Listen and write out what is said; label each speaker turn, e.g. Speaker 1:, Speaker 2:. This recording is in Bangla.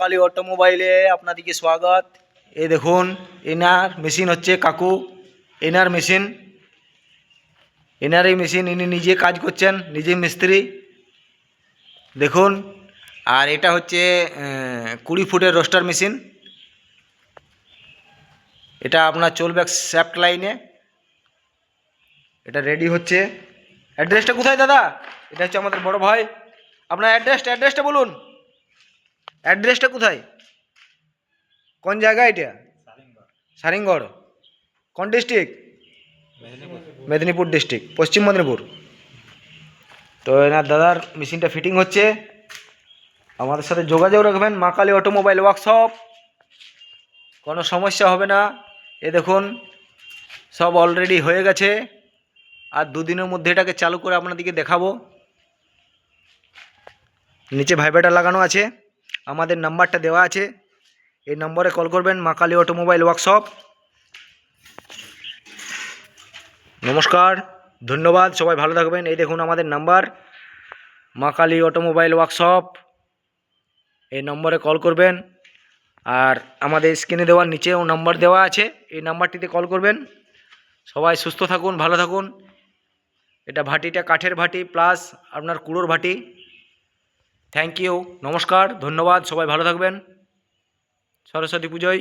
Speaker 1: কালী অটোমোবাইলে আপনাদেরকে স্বাগত। এই দেখুন এনার মেশিন হচ্ছে কাকু, এনার মেশিন, এনার এই মেশিন ইনি নিজে কাজ করছেন, নিজে মিস্ত্রি দেখুন। আর এটা হচ্ছে 20 ফুটের রোস্টার মেশিন, এটা আপনার চলবে শ্যাফট লাইনে, এটা রেডি হচ্ছে। অ্যাড্রেসটা কোথায় দাদা? এটা হচ্ছে আমাদের বড় ভাই। আপনার অ্যাড্রেসটা বলুন, অ্যাড্রেসটা কোথায়, কোন জায়গা? এটা সারিংগড়। কোন ডিস্ট্রিক্ট? মেদিনীপুর ডিস্ট্রিক্ট, পশ্চিম মেদিনীপুর। তো এনার দাদার মেশিনটা ফিটিং হচ্ছে, আমাদের সাথে যোগাযোগ রাখবেন। মা কালী অটোমোবাইল ওয়ার্কশপ, কোনো সমস্যা হবে না। এ দেখুন সব অলরেডি হয়ে গেছে, আর দুদিনের মধ্যে এটাকে চালু করে আপনাদেরকে দেখাবো। নিচে ভাইব্রেটর লাগানো আছে, আমাদের নাম্বারটা দেওয়া আছে, এই নম্বরে কল করবেন। মা কালী অটোমোবাইল ওয়ার্কশপ। নমস্কার, ধন্যবাদ, সবাই ভালো থাকবেন। এই দেখুন আমাদের নাম্বার, মা কালী অটোমোবাইল ওয়ার্কশপ, এই নম্বরে কল করবেন। আর আমাদের স্ক্রিনে দেওয়ার নিচেও নাম্বার দেওয়া আছে, এই নাম্বারটিতে কল করবেন। সবাই সুস্থ থাকুন, ভালো থাকুন। এটা ভাটিটা কাঠের ভাটি প্লাস আপনার কুড়োর ভাটি। থ্যাংক ইউ, নমস্কার, ধন্যবাদ, সবাই ভালো থাকবেন। সরস্বতী পুজোয়